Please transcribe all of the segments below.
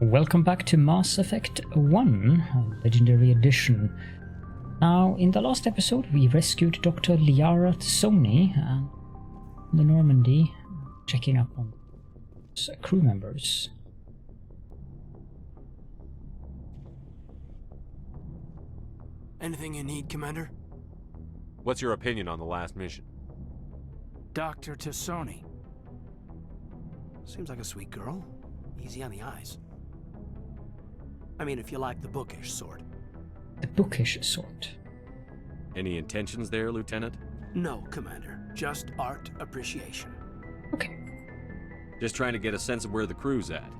Welcome back to Mass Effect 1, Legendary Edition. Now, in the last episode, we rescued Dr. Liara Tsoni and the Normandy, checking up on crew members. Anything you need, Commander? What's your opinion on the last mission? Dr. Tsoni. Seems like a sweet girl. Easy on the eyes. I mean, if you like the bookish sort. The bookish sort. Any intentions there, Lieutenant? No, Commander. Just art appreciation. Okay. Just trying to get a sense of where the crew's at.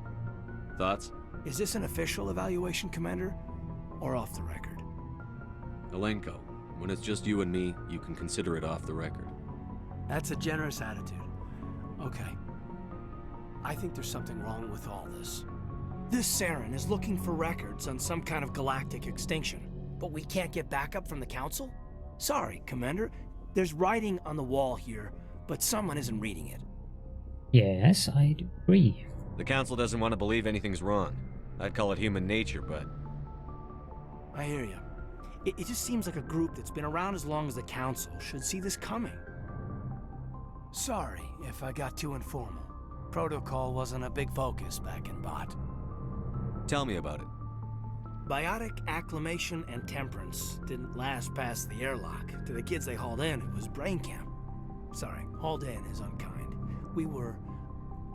Thoughts? Is this an official evaluation, Commander? Or off the record? Alenko, when it's just you and me, you can consider it off the record. That's a generous attitude. Okay. I think there's something wrong with all this. This Saren is looking for records on some kind of galactic extinction, but we can't get backup from the Council? Sorry, Commander. There's writing on the wall here, but someone isn't reading it. Yes, I agree. The Council doesn't want to believe anything's wrong. I'd call it human nature, but... I hear you. It just seems like a group that's been around as long as the Council should see this coming. Sorry if I got too informal. Protocol wasn't a big focus back in Bot. Tell me about it. Biotic acclimation and temperance didn't last past the airlock. To the kids they hauled in, it was brain camp. Sorry, hauled in is unkind. We were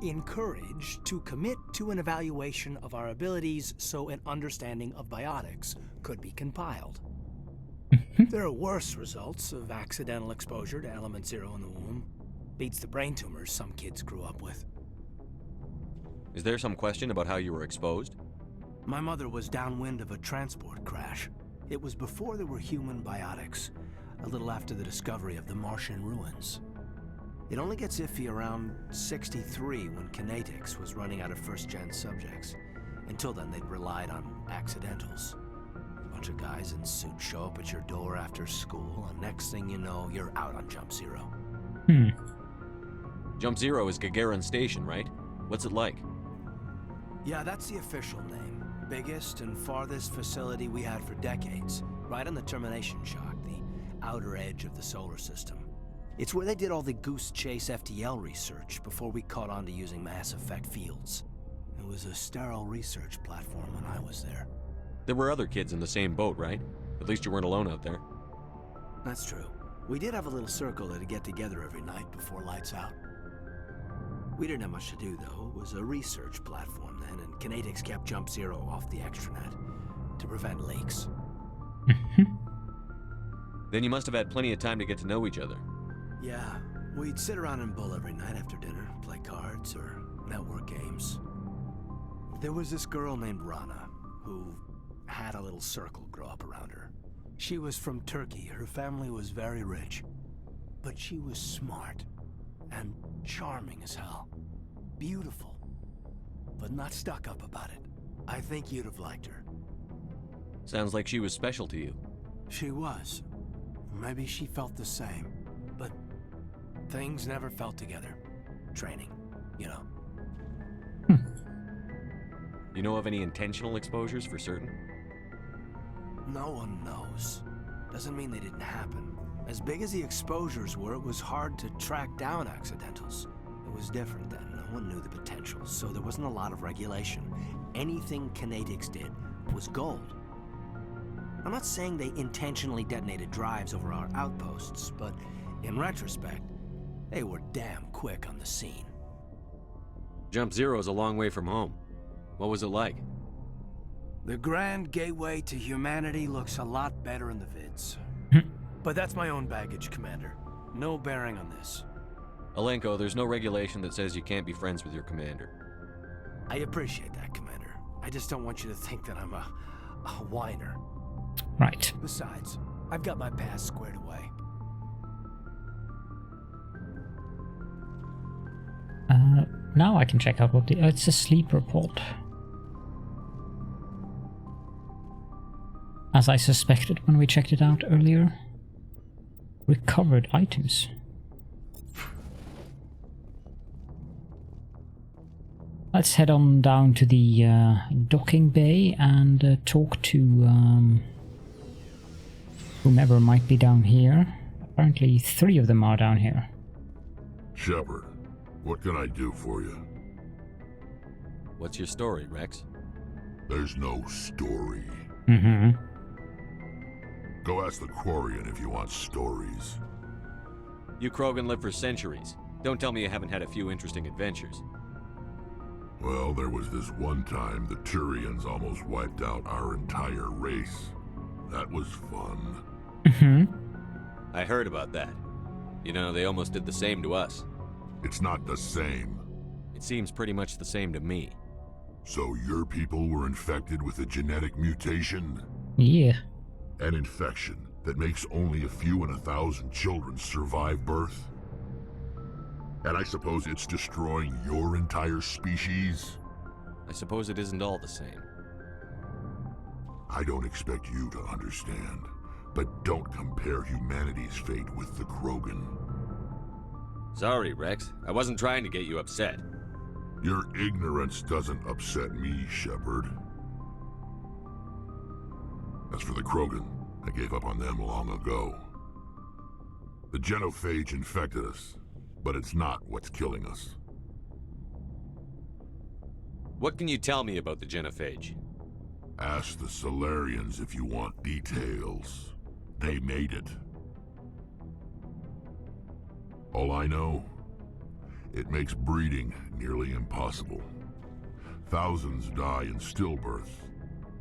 encouraged to commit to an evaluation of our abilities so an understanding of biotics could be compiled. There are worse results of accidental exposure to element 0 in the womb. Beats the brain tumors some kids grew up with. Is there some question about how you were exposed? My mother was downwind of a transport crash. It was before there were human biotics, a little after the discovery of the Martian ruins. It only gets iffy around 63 when Kinetics was running out of first-gen subjects. Until then, they'd relied on accidentals. A bunch of guys in suits show up at your door after school, and next thing you know, you're out on Jump Zero. Jump Zero is Gagarin Station, right? What's it like? Yeah, that's the official name. Biggest and farthest facility we had for decades. Right on the termination shock, the outer edge of the solar system. It's where they did all the Goose Chase FTL research before we caught on to using mass effect fields. It was a sterile research platform when I was there. There were other kids in the same boat, right? At least you weren't alone out there. That's true. We did have a little circle that'd get together every night before lights out. We didn't have much to do, though. It was a research platform then, and Kinetics kept Jump Zero off the extranet to prevent leaks. Then you must have had plenty of time to get to know each other. Yeah, we'd sit around and bull every night after dinner, play cards or network games. There was this girl named Rana, who had a little circle grow up around her. She was from Turkey. Her family was very rich. But she was smart and charming as hell. Beautiful, but not stuck up about it. I think you'd have liked her. Sounds like she was special to you. She was. Maybe she felt the same. But things never felt together. Training, you know. You know of any intentional exposures for certain? No one knows. Doesn't mean they didn't happen. As big as the exposures were, it was hard to track down accidentals. It was different then. No one knew the potential, so there wasn't a lot of regulation. Anything Kinetics did was gold. I'm not saying they intentionally detonated drives over our outposts, but in retrospect, they were damn quick on the scene. Jump Zero is a long way from home. What was it like? The grand gateway to humanity looks a lot better in the vids. But that's my own baggage, Commander. No bearing on this. Alenko, there's no regulation that says you can't be friends with your commander. I appreciate that, Commander. I just don't want you to think that I'm a whiner. Right. Besides, I've got my past squared away. Now I can check out what it's a sleeper pod. As I suspected when we checked it out earlier. Recovered items. Let's head on down to the docking bay and talk to whomever might be down here. Apparently 3 of them are down here. Shepard, what can I do for you? What's your story, Rex? There's no story. Mm-hmm. Go ask the Quarian if you want stories. You Krogan live for centuries. Don't tell me you haven't had a few interesting adventures. Well, there was this one time the Turians almost wiped out our entire race. That was fun. Mm-hmm. I heard about that. You know, they almost did the same to us. It's not the same. It seems pretty much the same to me. So your people were infected with a genetic mutation? Yeah. An infection that makes only a few in 1,000 children survive birth? And I suppose it's destroying your entire species? I suppose it isn't all the same. I don't expect you to understand, but don't compare humanity's fate with the Krogan. Sorry, Rex. I wasn't trying to get you upset. Your ignorance doesn't upset me, Shepard. As for the Krogan, I gave up on them long ago. The genophage infected us, but it's not what's killing us. What can you tell me about the genophage? Ask the Solarians if you want details. They made it. All I know, it makes breeding nearly impossible. Thousands die in stillbirth,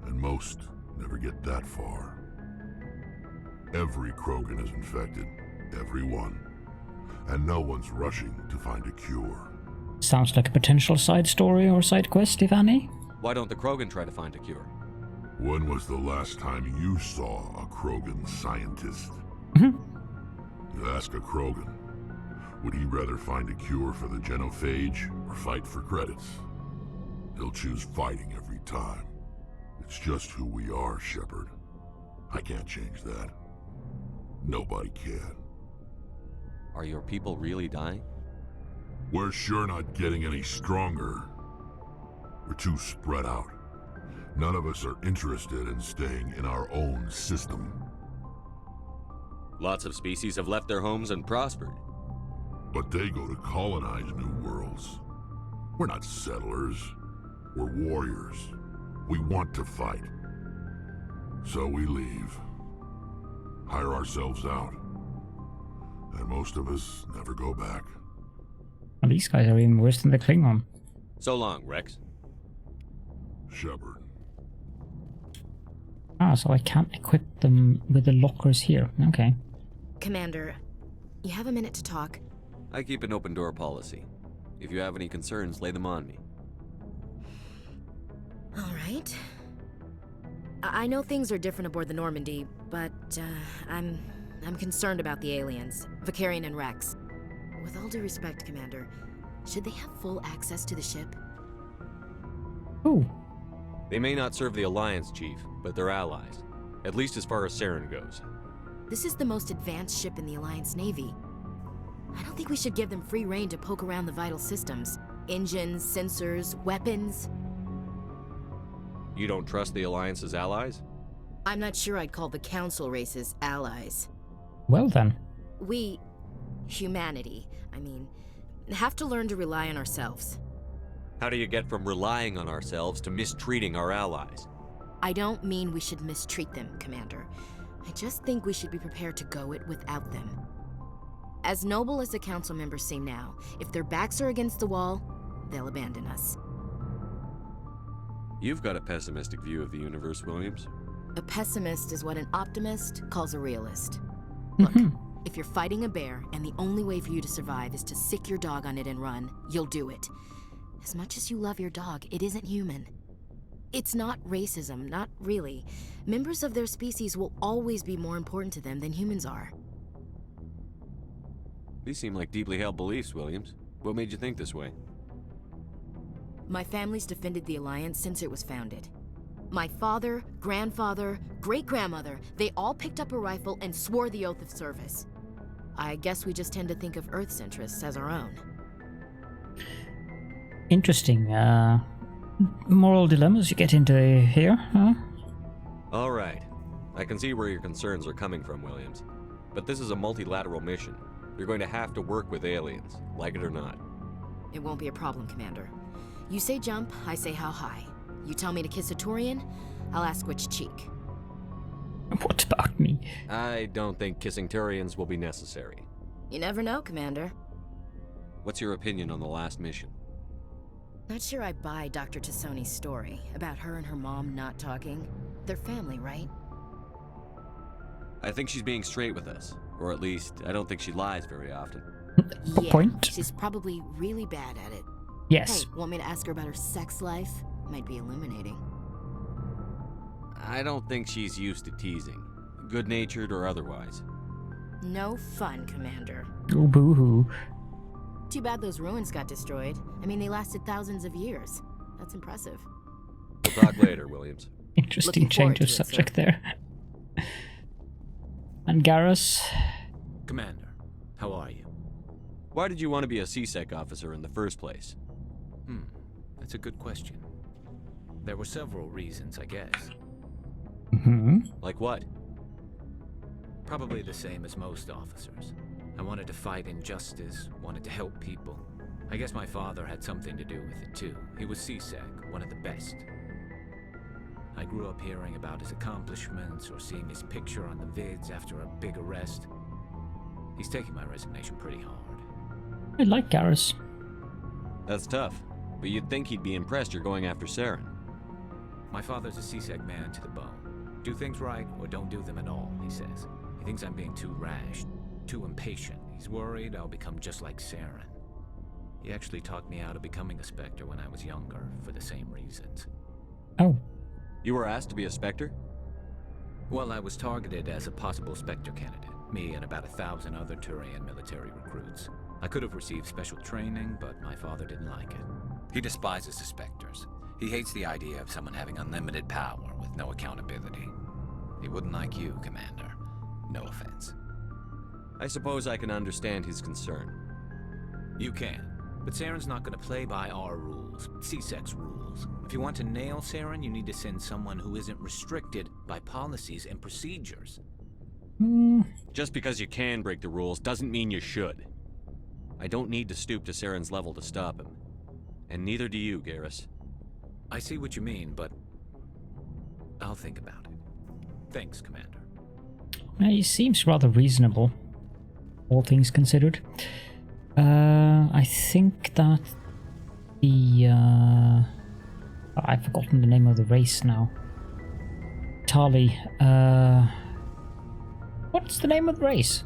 and most never get that far. Every Krogan is infected, every one. And no one's rushing to find a cure. Sounds like a potential side story or side quest, if any. Why don't the Krogan try to find a cure? When was the last time you saw a Krogan scientist? Mm-hmm. You ask a Krogan, would he rather find a cure for the genophage or fight for credits? He'll choose fighting every time. It's just who we are, Shepard. I can't change that. Nobody can. Are your people really dying? We're sure not getting any stronger. We're too spread out. None of us are interested in staying in our own system. Lots of species have left their homes and prospered. But they go to colonize new worlds. We're not settlers. We're warriors. We want to fight. So we leave. Hire ourselves out. And most of us never go back. Well, these guys are even worse than the Klingon. So long, Rex. Shepard. Ah, so I can't equip them with the lockers here. Okay. Commander, you have a minute to talk? I keep an open door policy. If you have any concerns, lay them on me. All right. I know things are different aboard the Normandy, but I'm concerned about the aliens, Vicarian and Rex. With all due respect, Commander, should they have full access to the ship? Ooh. They may not serve the Alliance, Chief, but they're allies. At least as far as Saren goes. This is the most advanced ship in the Alliance Navy. I don't think we should give them free rein to poke around the vital systems. Engines, sensors, weapons. You don't trust the Alliance's allies? I'm not sure I'd call the Council races allies. Well then. We, humanity, have to learn to rely on ourselves. How do you get from relying on ourselves to mistreating our allies? I don't mean we should mistreat them, Commander. I just think we should be prepared to go it without them. As noble as the Council members seem now, if their backs are against the wall, they'll abandon us. You've got a pessimistic view of the universe, Williams. A pessimist is what an optimist calls a realist. Look, if you're fighting a bear and the only way for you to survive is to sick your dog on it and run, you'll do it. As much as you love your dog, it isn't human. It's not racism, not really. Members of their species will always be more important to them than humans are. These seem like deeply held beliefs, Williams. What made you think this way? My family's defended the Alliance since it was founded. My father, grandfather, great-grandmother, they all picked up a rifle and swore the oath of service. I guess we just tend to think of Earth's interests as our own. Interesting. Moral dilemmas you get into here, huh? All right. I can see where your concerns are coming from, Williams. But this is a multilateral mission. You're going to have to work with aliens, like it or not. It won't be a problem, Commander. You say jump, I say how high. You tell me to kiss a Turian, I'll ask which cheek. What about me? I don't think kissing Turians will be necessary. You never know, Commander. What's your opinion on the last mission? Not sure I buy Dr. Tassoni's story about her and her mom not talking. They're family, right? I think she's being straight with us. Or at least, I don't think she lies very often. Yeah, point. She's probably really bad at it. Yes. Hey, want me to ask her about her sex life? Might be illuminating. I don't think she's used to teasing. Good-natured or otherwise. No fun, Commander. Oh, boo-hoo. Too bad those ruins got destroyed. I mean, they lasted thousands of years. That's impressive. We'll talk later, Williams. Interesting Looking forward change of to it, subject sir. there. And Garrus? Commander, how are you? Why did you want to be a CSEC officer in the first place? That's a good question. There were several reasons, I guess. Mm-hmm. Like what? Probably the same as most officers. I wanted to fight injustice, wanted to help people. I guess my father had something to do with it too. He was CSEC, one of the best. I grew up hearing about his accomplishments or seeing his picture on the vids after a big arrest. He's taking my resignation pretty hard. I like Garrus. That's tough. But you'd think he'd be impressed you're going after Saren. My father's a CSEC man to the bone. Do things right or don't do them at all, he says. He thinks I'm being too rash, too impatient. He's worried I'll become just like Saren. He actually talked me out of becoming a Spectre when I was younger, for the same reasons. Oh. You were asked to be a Spectre? Well, I was targeted as a possible Spectre candidate. Me and about 1,000 other Turian military recruits. I could have received special training, but my father didn't like it. He despises the Spectres. He hates the idea of someone having unlimited power with no accountability. He wouldn't like you, Commander. No offense. I suppose I can understand his concern. You can. But Saren's not going to play by our rules, CSEC's rules. If you want to nail Saren, you need to send someone who isn't restricted by policies and procedures. Just because you can break the rules doesn't mean you should. I don't need to stoop to Saren's level to stop him. And neither do you, Garrus. I see what you mean, but I'll think about it. Thanks, Commander. He seems rather reasonable, all things considered. I think that the I've forgotten the name of the race now. Tali. What's the name of the race?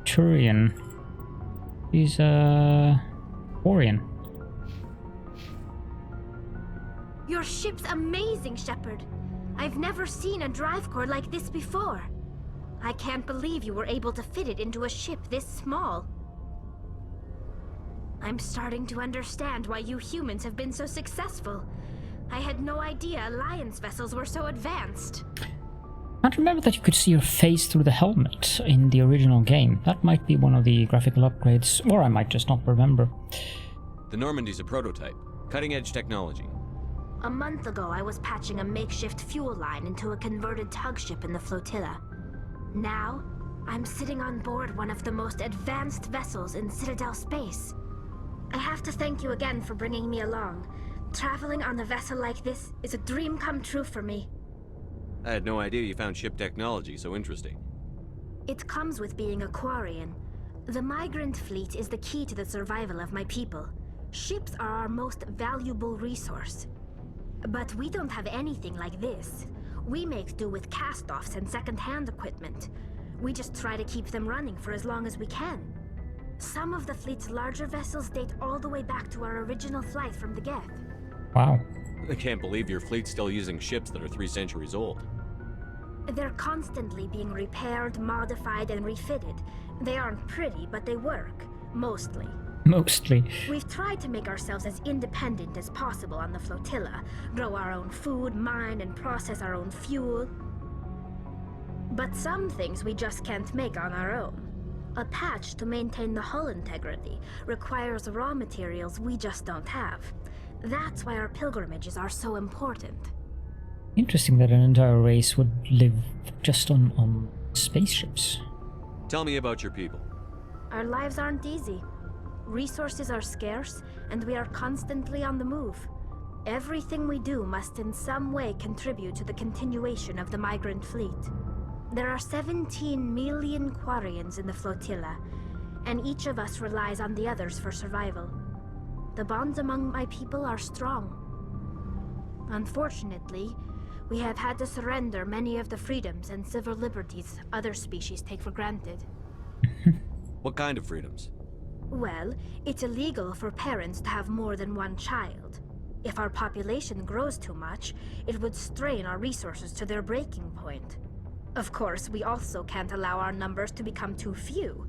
Turian. He's Orion. Your ship's amazing, Shepard. I've never seen a drive core like this before. I can't believe you were able to fit it into a ship this small. I'm starting to understand why you humans have been so successful. I had no idea Alliance vessels were so advanced. I remember that you could see your face through the helmet in the original game. That might be one of the graphical upgrades, or I might just not remember. The Normandy's a prototype. Cutting-edge technology. A month ago, I was patching a makeshift fuel line into a converted tug ship in the flotilla. Now, I'm sitting on board one of the most advanced vessels in Citadel space. I have to thank you again for bringing me along. Traveling on a vessel like this is a dream come true for me. I had no idea you found ship technology so interesting. It comes with being a Quarian. The migrant fleet is the key to the survival of my people. Ships are our most valuable resource. But we don't have anything like this. We make do with cast-offs and second-hand equipment. We just try to keep them running for as long as we can. Some of the fleet's larger vessels date all the way back to our original flight from the Geth. Wow. I can't believe your fleet's still using ships that are 3 centuries old. They're constantly being repaired, modified, and refitted. They aren't pretty, but they work. Mostly. Mostly. We've tried to make ourselves as independent as possible on the flotilla. Grow our own food, mine, and process our own fuel. But some things we just can't make on our own. A patch to maintain the hull integrity requires raw materials we just don't have. That's why our pilgrimages are so important. Interesting that an entire race would live just on spaceships. Tell me about your people. Our lives aren't easy. Resources are scarce, and we are constantly on the move. Everything we do must in some way contribute to the continuation of the migrant fleet. There are 17 million Quarians in the flotilla, and each of us relies on the others for survival. The bonds among my people are strong. Unfortunately, we have had to surrender many of the freedoms and civil liberties other species take for granted. What kind of freedoms? Well, it's illegal for parents to have more than one child. If our population grows too much, it would strain our resources to their breaking point. Of course, we also can't allow our numbers to become too few.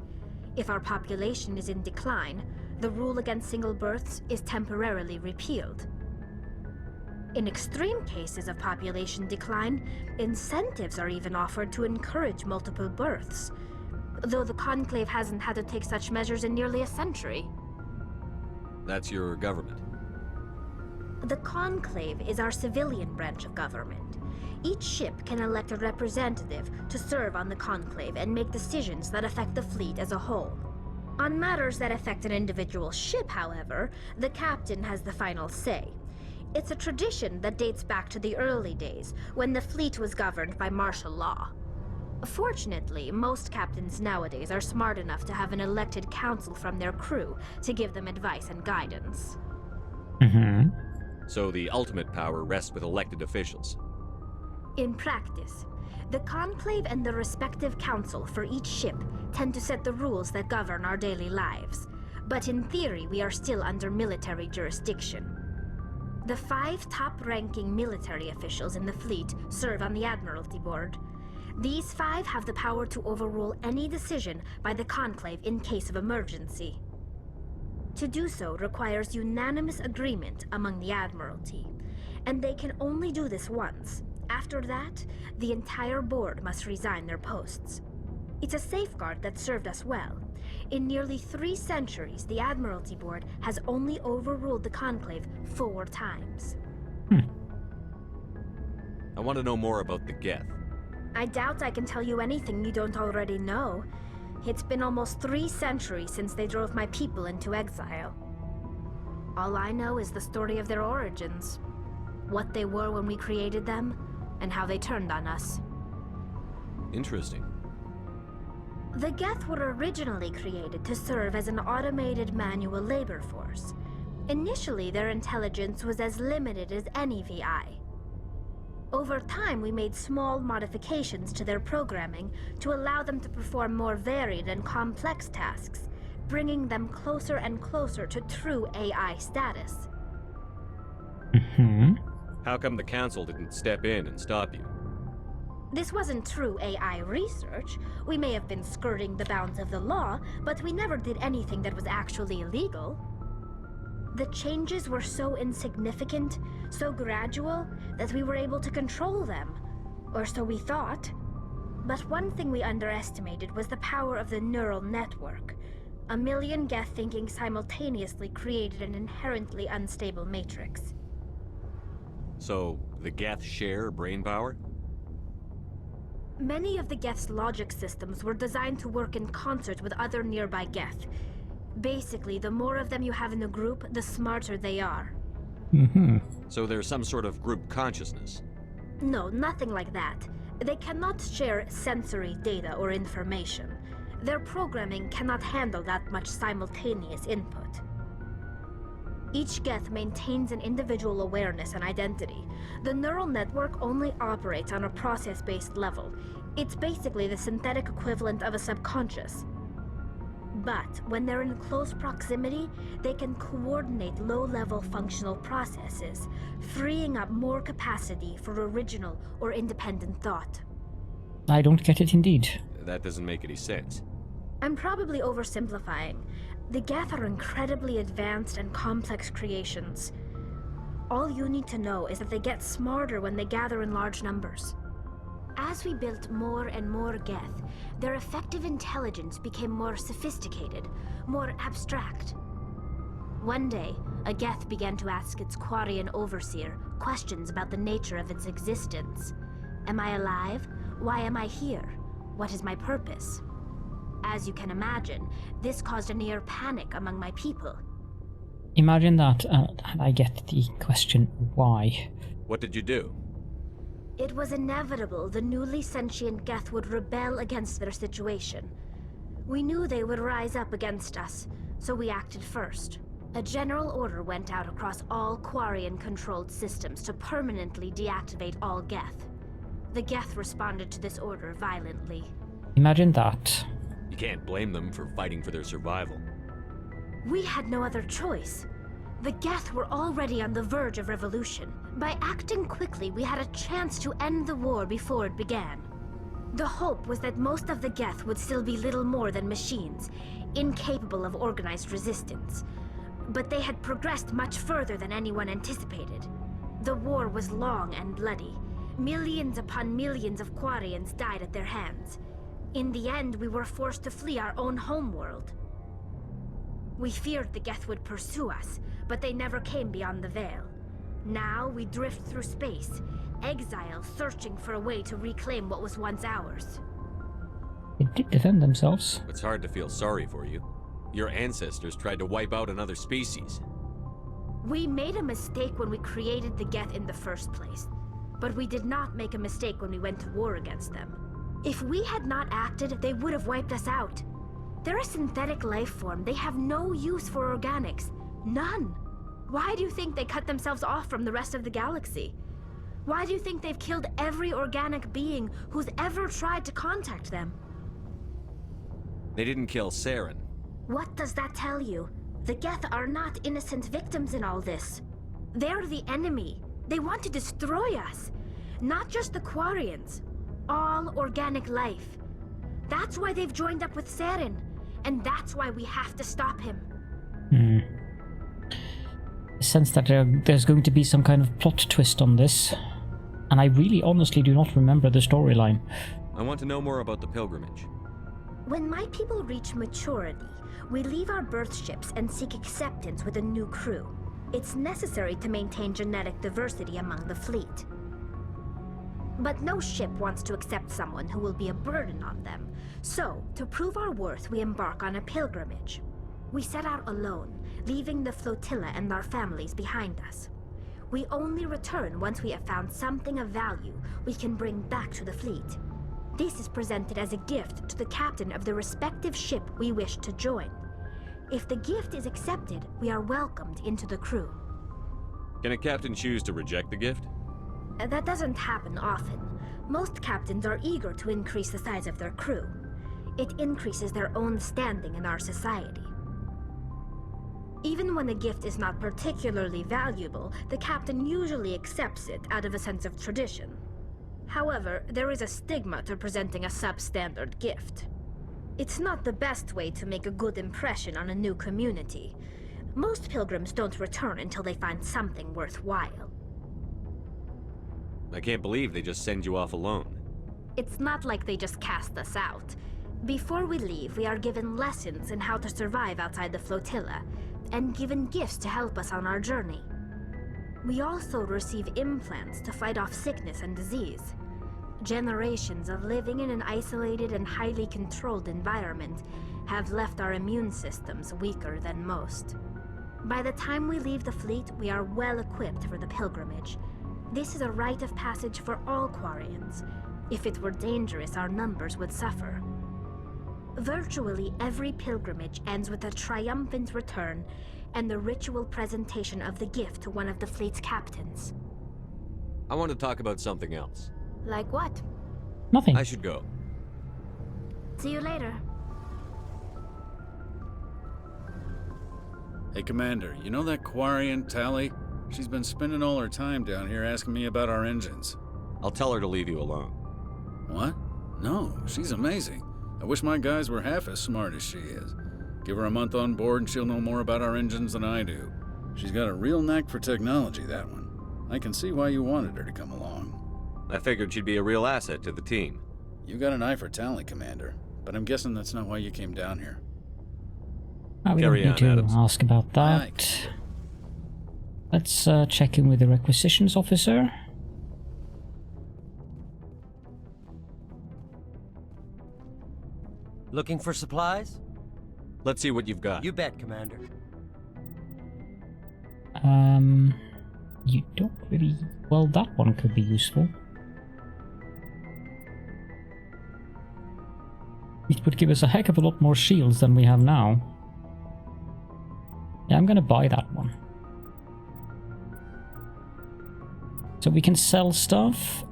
If our population is in decline, the rule against single births is temporarily repealed. In extreme cases of population decline, incentives are even offered to encourage multiple births, though the Conclave hasn't had to take such measures in nearly a century. That's your government. The Conclave is our civilian branch of government. Each ship can elect a representative to serve on the Conclave and make decisions that affect the fleet as a whole. On matters that affect an individual ship, however, the captain has the final say. It's a tradition that dates back to the early days, when the fleet was governed by martial law. Fortunately, most captains nowadays are smart enough to have an elected council from their crew to give them advice and guidance. So the ultimate power rests with elected officials. In practice, the Conclave and the respective council for each ship tend to set the rules that govern our daily lives. But in theory, we are still under military jurisdiction. The 5 top-ranking military officials in the fleet serve on the Admiralty Board. These 5 have the power to overrule any decision by the Conclave in case of emergency. To do so requires unanimous agreement among the Admiralty, and they can only do this once. After that, the entire board must resign their posts. It's a safeguard that served us well. In nearly 3 centuries, the Admiralty Board has only overruled the Conclave 4 times. I want to know more about the Geth. I doubt I can tell you anything you don't already know. It's been almost 3 centuries since they drove my people into exile. All I know is the story of their origins, what they were when we created them, and how they turned on us. Interesting. The Geth were originally created to serve as an automated manual labor force. Initially, their intelligence was as limited as any VI. Over time, we made small modifications to their programming to allow them to perform more varied and complex tasks, bringing them closer and closer to true AI status. How come the Council didn't step in and stop you? This wasn't true AI research. We may have been skirting the bounds of the law, but we never did anything that was actually illegal. The changes were so insignificant, so gradual, that we were able to control them. Or so we thought. But one thing we underestimated was the power of the neural network. 1 million Geth thinking simultaneously created an inherently unstable matrix. So, the Geth share brain power? Many of the Geth's logic systems were designed to work in concert with other nearby Geth. Basically, the more of them you have in a group, the smarter they are. So there's some sort of group consciousness? No, nothing like that. They cannot share sensory data or information. Their programming cannot handle that much simultaneous input. Each Geth maintains an individual awareness and identity. The neural network only operates on a process-based level. It's basically the synthetic equivalent of a subconscious. But when they're in close proximity, they can coordinate low-level functional processes, freeing up more capacity for original or independent thought. I don't get it indeed. That doesn't make any sense. I'm probably oversimplifying. The Geth are incredibly advanced and complex creations. All you need to know is that they get smarter when they gather in large numbers. As we built more and more Geth, their effective intelligence became more sophisticated, more abstract. One day, a Geth began to ask its Quarian overseer questions about the nature of its existence. Am I alive? Why am I here? What is my purpose? As you can imagine, this caused a near panic among my people. Imagine that, I get the question, why? What did you do? It was inevitable the newly sentient Geth would rebel against their situation. We knew they would rise up against us, so we acted first. A general order went out across all Quarian-controlled systems to permanently deactivate all Geth. The Geth responded to this order violently. Imagine that. You can't blame them for fighting for their survival. We had no other choice. The Geth were already on the verge of revolution. By acting quickly, we had a chance to end the war before it began. The hope was that most of the Geth would still be little more than machines, incapable of organized resistance. But they had progressed much further than anyone anticipated. The war was long and bloody. Millions upon millions of Quarians died at their hands. In the end, we were forced to flee our own homeworld. We feared the Geth would pursue us, but they never came beyond the Veil. Now we drift through space, exile searching for a way to reclaim what was once ours. They did defend themselves. It's hard to feel sorry for you. Your ancestors tried to wipe out another species. We made a mistake when we created the Geth in the first place, but we did not make a mistake when we went to war against them. If we had not acted, they would have wiped us out. They're a synthetic life form. They have no use for organics. None. Why do you think they cut themselves off from the rest of the galaxy? Why do you think they've killed every organic being who's ever tried to contact them? They didn't kill Saren. What does that tell you? The Geth are not innocent victims in all this. They're the enemy. They want to destroy us. Not just the Quarians. All organic life. That's why they've joined up with Saren. And that's why we have to stop him. I sense that there's going to be some kind of plot twist on this. And I really honestly do not remember the storyline. I want to know more about the pilgrimage. When my people reach maturity, we leave our birth ships and seek acceptance with a new crew. It's necessary to maintain genetic diversity among the fleet. But no ship wants to accept someone who will be a burden on them. So, to prove our worth, we embark on a pilgrimage. We set out alone, leaving the flotilla and our families behind us. We only return once we have found something of value we can bring back to the fleet. This is presented as a gift to the captain of the respective ship we wish to join. If the gift is accepted, we are welcomed into the crew. Can a captain choose to reject the gift? That doesn't happen often. Most captains are eager to increase the size of their crew. It increases their own standing in our society. Even when a gift is not particularly valuable, the captain usually accepts it out of a sense of tradition. However, there is a stigma to presenting a substandard gift. It's not the best way to make a good impression on a new community. Most pilgrims don't return until they find something worthwhile. I can't believe they just send you off alone. It's not like they just cast us out. Before we leave, we are given lessons in how to survive outside the flotilla, and given gifts to help us on our journey. We also receive implants to fight off sickness and disease. Generations of living in an isolated and highly controlled environment have left our immune systems weaker than most. By the time we leave the fleet, we are well equipped for the pilgrimage. This is a rite of passage for all Quarians. If it were dangerous, our numbers would suffer. Virtually every pilgrimage ends with a triumphant return and the ritual presentation of the gift to one of the fleet's captains. I want to talk about something else. Like what? Nothing. I should go. See you later. Hey, Commander, you know that Quarian, Tally? She's been spending all her time down here asking me about our engines. I'll tell her to leave you alone. What? No, she's amazing. I wish my guys were half as smart as she is. Give her a month on board and she'll know more about our engines than I do. She's got a real knack for technology, that one. I can see why you wanted her to come along. I figured she'd be a real asset to the team. You got an eye for talent, Commander, but I'm guessing that's not why you came down here. We don't Carry need on, to Adams. ask about that. Let's check in with the requisitions officer. Looking for supplies? Let's see what you've got. You bet, Commander. You don't really... Well, that one could be useful. It would give us a heck of a lot more shields than we have now. Yeah, I'm gonna buy that one. So we can sell stuff.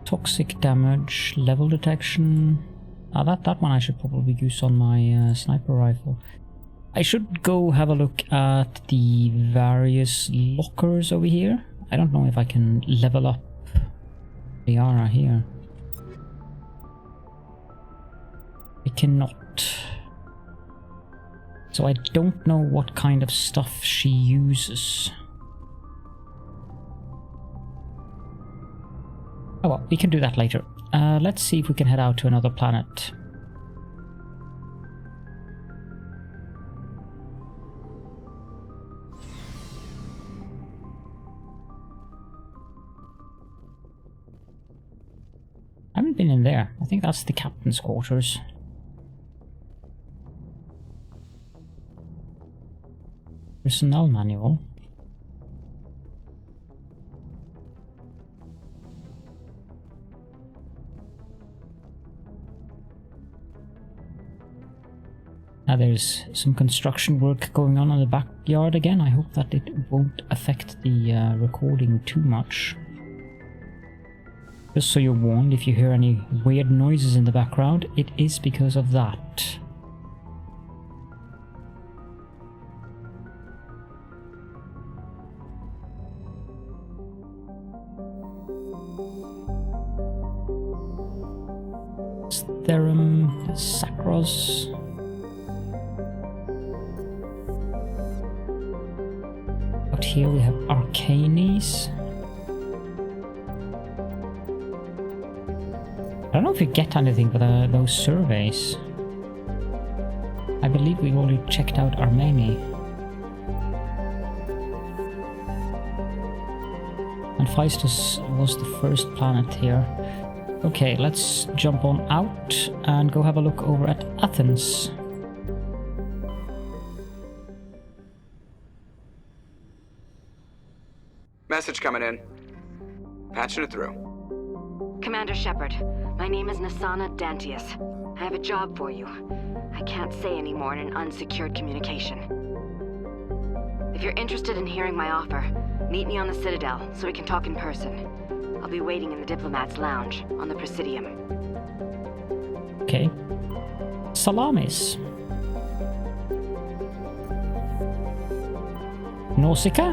Toxic damage, level detection. That one I should probably use on my sniper rifle. I should go have a look at the various lockers over here. I don't know if I can level up Liara here. I cannot. So I don't know what kind of stuff she uses. Oh well, we can do that later. Let's see if we can head out to another planet. I haven't been in there. I think that's the captain's quarters. Personnel manual. Now there's some construction work going on in the backyard again. I hope that it won't affect the recording too much. Just so you're warned, if you hear any weird noises in the background, it is because of that. Therum, Sacros. Out here we have Arcanes. I don't know if you get anything for those surveys. I believe we've already checked out Armeni. And Phaistos was the first planet here. Okay, let's jump on out and go have a look over at Athens. Message coming in. Patching it through. Commander Shepard, my name is Nasana Dantius. I have a job for you. I can't say any more in an unsecured communication. If you're interested in hearing my offer, meet me on the Citadel so we can talk in person. I'll be waiting in the Diplomat's Lounge on the Presidium. Okay. Salamis. Nausicaa?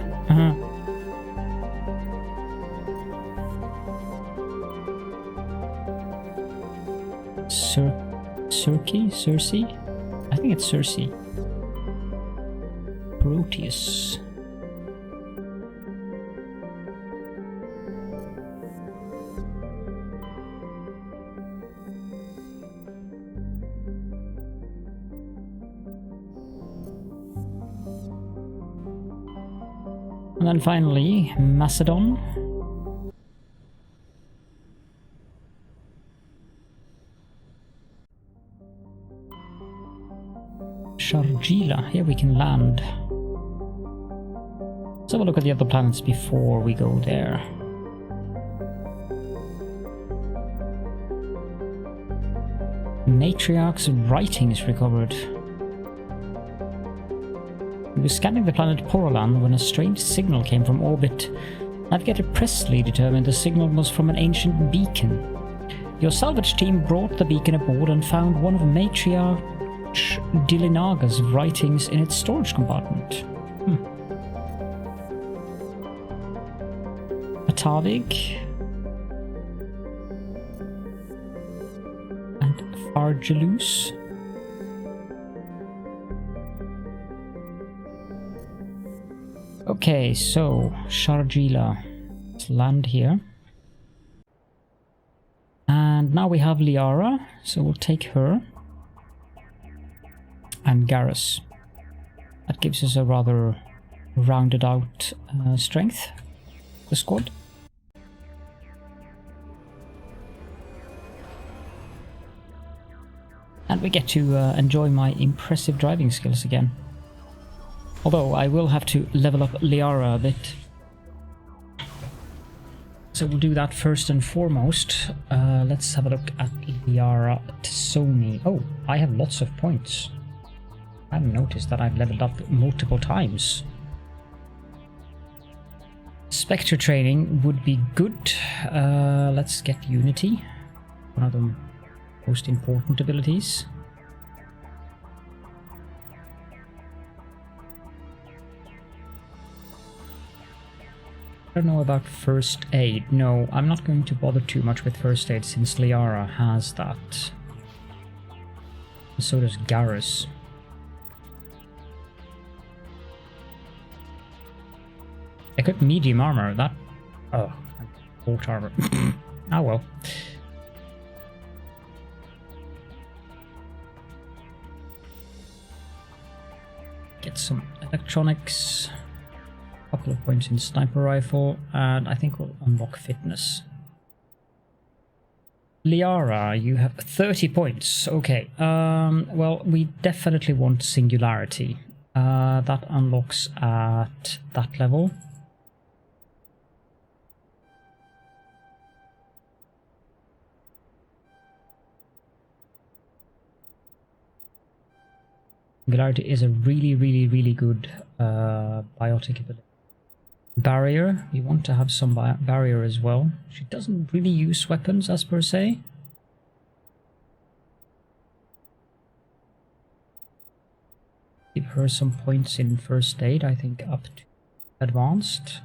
Circe? I think it's Circe. Proteus. And then finally, Macedon. Sharjila, here we can land. Let's have a look at the other planets before we go there. Matriarch's writings recovered. We were scanning the planet Porolan when a strange signal came from orbit. Navigator Presley determined the signal was from an ancient beacon. Your salvage team brought the beacon aboard and found one of Matriarch Dilinaga's writings in its storage compartment. Atavig and Fargelus. Okay, so Sharjila. Let's land here. And now we have Liara, so we'll take her. And Garrus. That gives us a rather rounded out strength, the squad. And we get to enjoy my impressive driving skills again. Although I will have to level up Liara a bit. So we'll do that first and foremost. Let's have a look at Liara T'Soni. Oh, I have lots of points. I haven't noticed that I've leveled up multiple times. Spectre training would be good. Let's get Unity. One of the most important abilities. I don't know about first aid. No, I'm not going to bother too much with first aid since Liara has that. And so does Garrus. Equip medium armor, that... Oh, bolt armor. Ah well. Get some electronics. A couple of points in sniper rifle, and I think we'll unlock fitness. Liara, you have 30 points. Okay, well, we definitely want singularity. That unlocks at that level. Singularity is a really good biotic ability. Barrier, we want to have some barrier as well. She doesn't really use weapons as per se. Give her some points in first aid, I think up to advanced.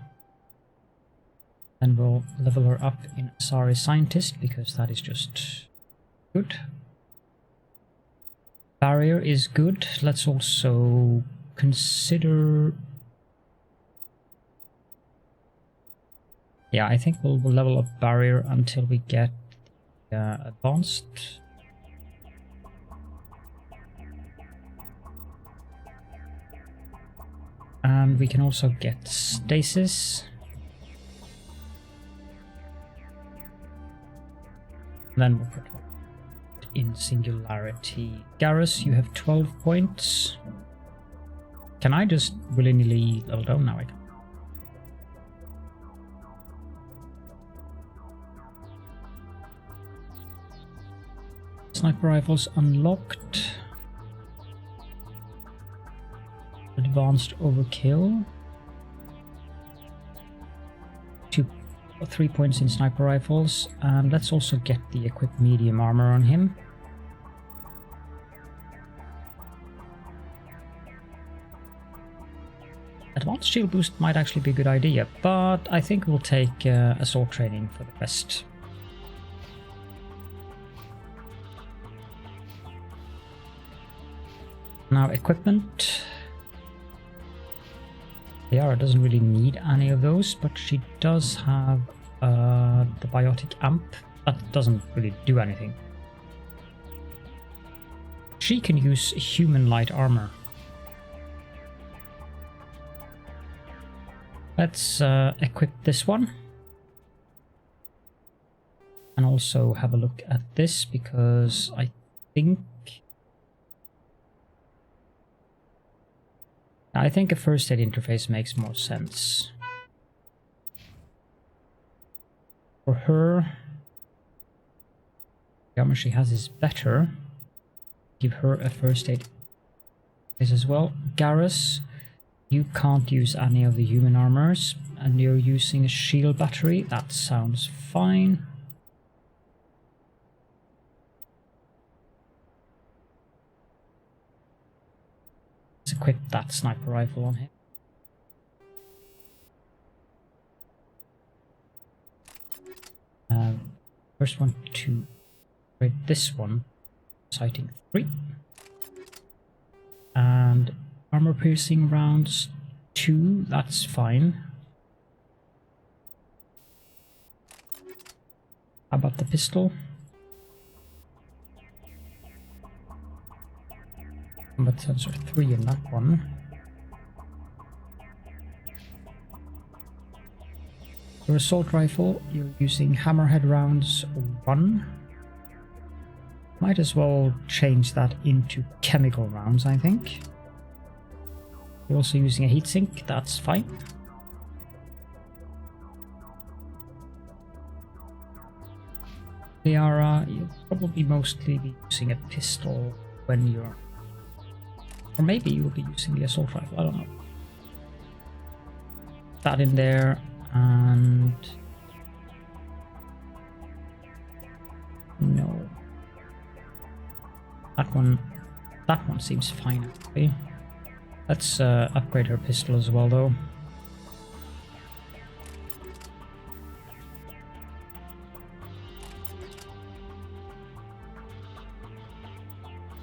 Then we'll level her up in Asari Scientist because that is just good. Barrier is good. Let's also consider... Yeah, I think we'll level up barrier until we get advanced. And we can also get stasis. Then we'll put in singularity. Garrus, you have 12 points. Can I just willy-nilly level down now? I can. Sniper rifles unlocked. Advanced overkill. 3 points in sniper rifles, and let's also get the equipped medium armor on him. Advanced shield boost might actually be a good idea, but I think we'll take assault training for the best. Now equipment. Liara doesn't really need any of those, but she does have the biotic amp. That doesn't really do anything. She can use human light armor. Let's equip this one. And also have a look at this, because I think a first aid interface makes more sense. For her, the armor she has is better. Give her a first aid interface as well. Garrus, you can't use any of the human armors, and you're using a shield battery. That sounds fine. Let's equip that sniper rifle on him. First one to upgrade this one, sighting 3. And armor piercing rounds 2, that's fine. How about the pistol? Combat sensor 3 in that one. Your assault rifle, you're using hammerhead rounds 1. Might as well change that into chemical rounds, I think. You're also using a heatsink, that's fine. Liara, you'll probably mostly be using a pistol when you're... Or maybe you'll be using the assault rifle, I don't know. That in there, and... No. That one seems fine, actually. Let's upgrade her pistol as well, though.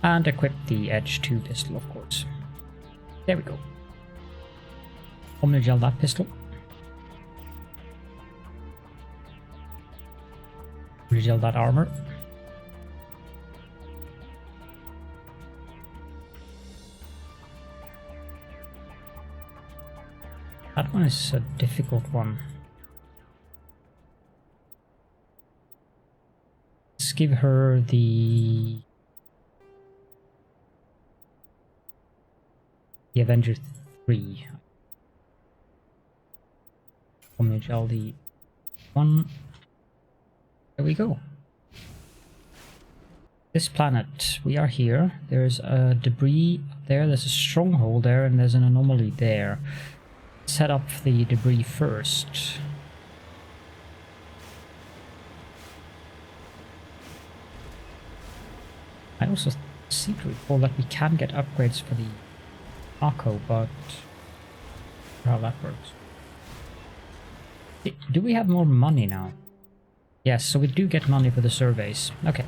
And equip the Edge 2 pistol, of course. There we go. Omnigel that pistol. Omnigel that armor. That one is a difficult one. Let's give her the Avenger 3. Omnigel the 1. There we go. This planet, we are here. There's a debris there, there's a stronghold there, and there's an anomaly there. Set up the debris first. I also seem to recall that we can get upgrades for the Arco, but how that works. Do we have more money now? Yes, so we do get money for the surveys. Okay.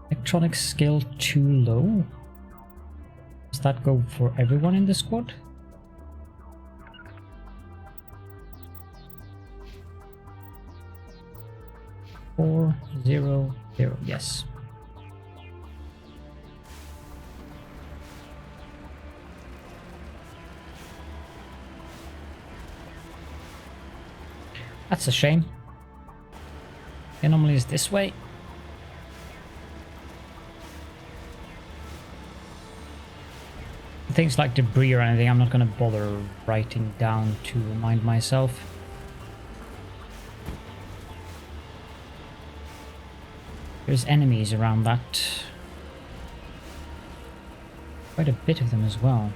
Electronic skill too low? Does that go for everyone in the squad? Four, 0, 0, yes. That's a shame. The anomaly is this way. Things like debris or anything, I'm not going to bother writing down to remind myself. There's enemies around that. Quite a bit of them as well.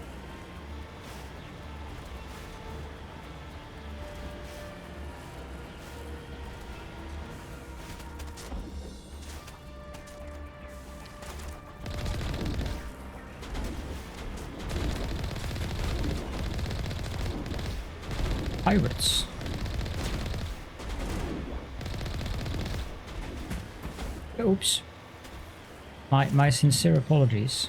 Pirates. Oops. My sincere apologies.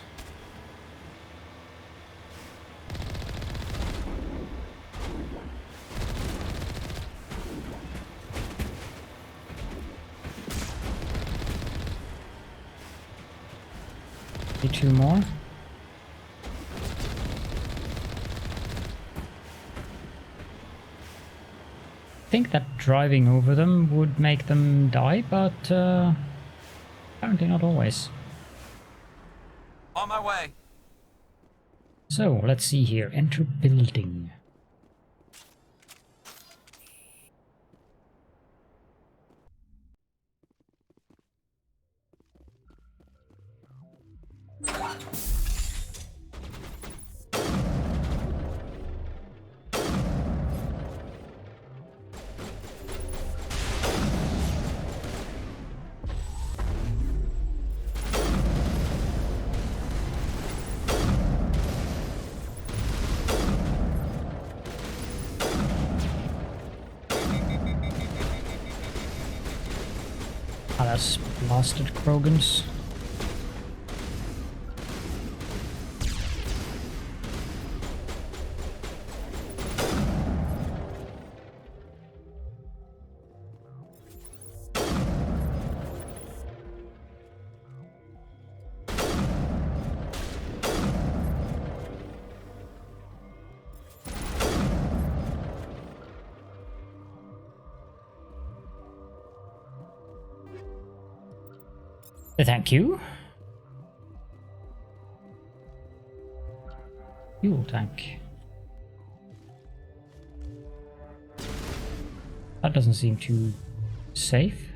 Need 2 more. I think that driving over them would make them die, but apparently not always. On my way. So let's see here. Enter building. Ah, that's blasted Krogans. Thank you. Fuel tank. That doesn't seem too safe.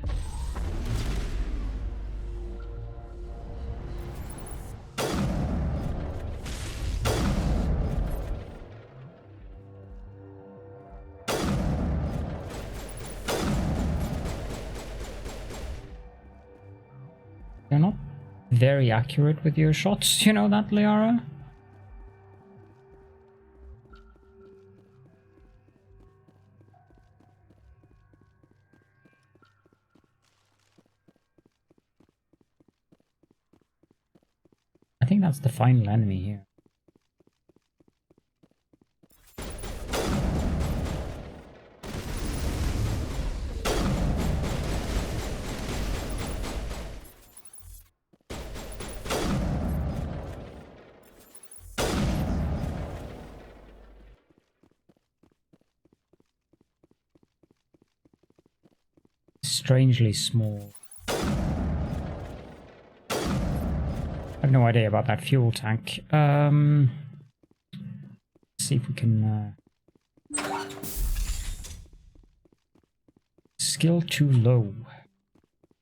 You're not very accurate with your shots, you know that, Liara? I think that's the final enemy here. Strangely small. I have no idea about that fuel tank. Let's see if we can... Skill too low.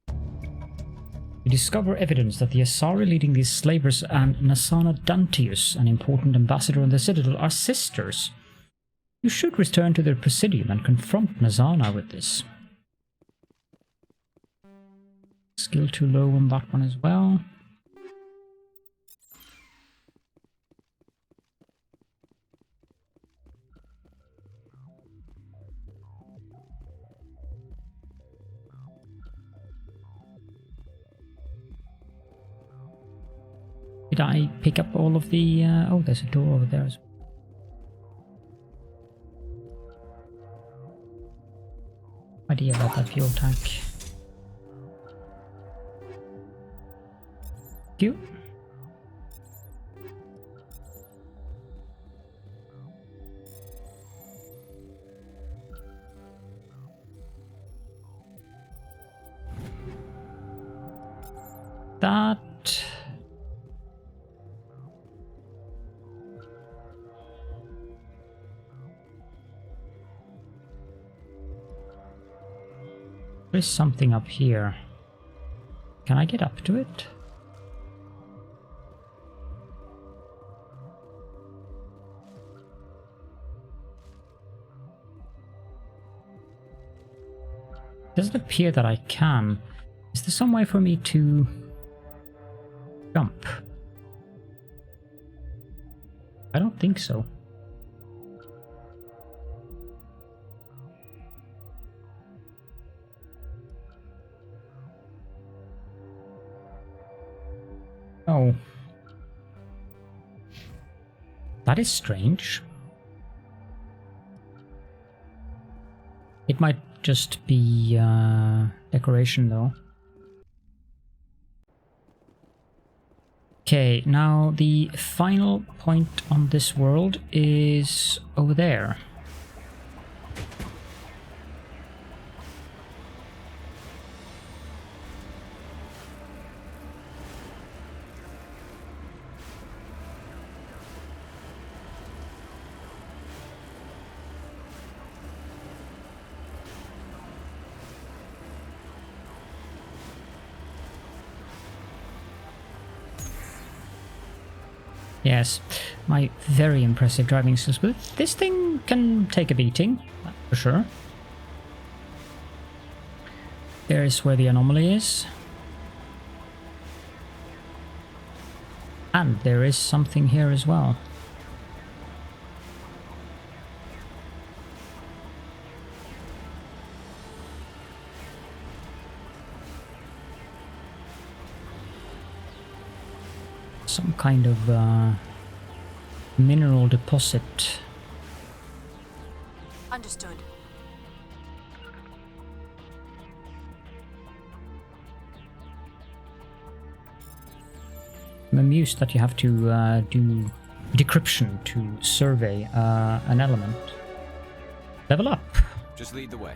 You discover evidence that the Asari leading these slavers and Nasana Dantius, an important ambassador in the Citadel, are sisters. You should return to their presidium and confront Nasana with this. Skill too low on that one as well. Did I pick up all of the... oh, there's a door over there as well. Idea about that fuel tank. Cute. That... There's something up here. Can I get up to it? Doesn't appear that I can. Is there some way for me to jump? I don't think so. Oh. That is strange. It might just be decoration though. Okay, now the final point on this world is over there. Yes, my very impressive driving skills, but this thing can take a beating, for sure. There's where the anomaly is. And there is something here as well. some kind of mineral deposit. Understood. I'm amused that you have to do decryption to survey an element. Level up. Just lead the way.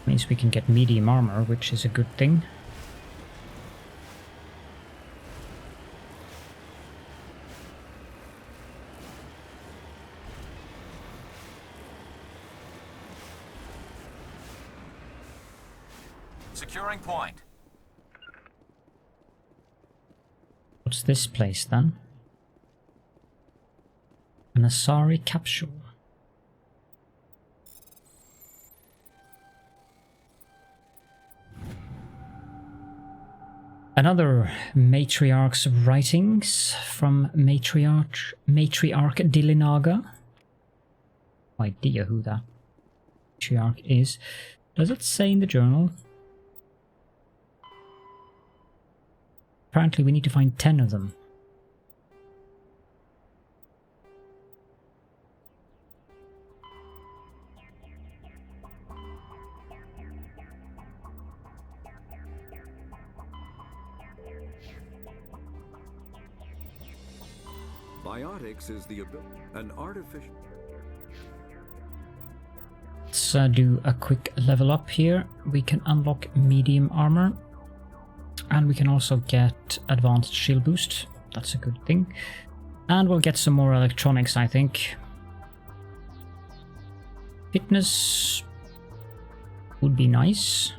Means we can get medium armor, which is a good thing. Securing point. What's this place then? An Asari capsule. Another matriarch's writings from matriarch Dilinaga. No idea who that matriarch is. Does it say in the journal? Apparently we need to find 10 of them. Biotics is the ability, an artificial. Let's do a quick level up here. We can unlock medium armor. And we can also get advanced shield boost. That's a good thing. And we'll get some more electronics, I think. Fitness would be nice.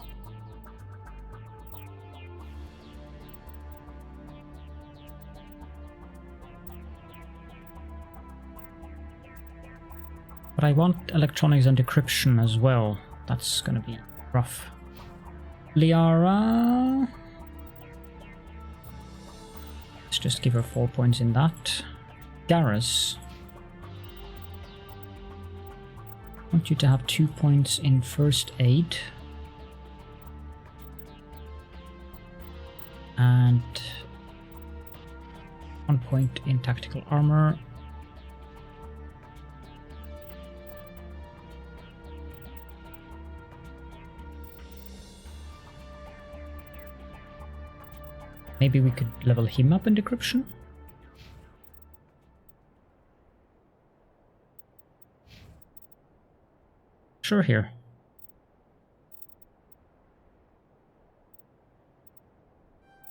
But I want electronics and decryption as well. That's gonna be rough. Liara... Let's just give her 4 points in that. Garrus. I want you to have 2 points in first aid. And 1 point in tactical armor. Maybe we could level him up in decryption? Sure, here.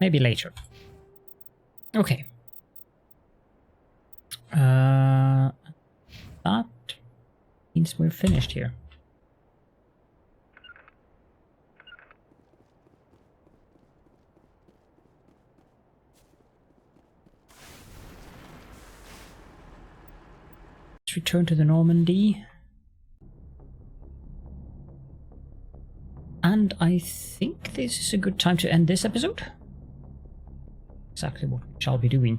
Maybe later. Okay. That means we're finished here. Return to the Normandy. And I think this is a good time to end this episode. Exactly what we shall be doing.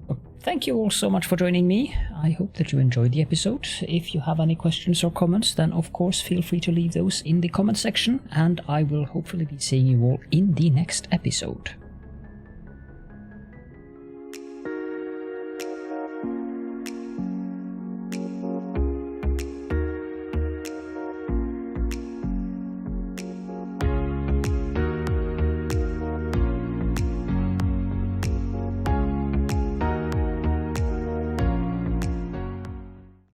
Well, thank you all so much for joining me. I hope that you enjoyed the episode. If you have any questions or comments, then of course feel free to leave those in the comment section, and I will hopefully be seeing you all in the next episode.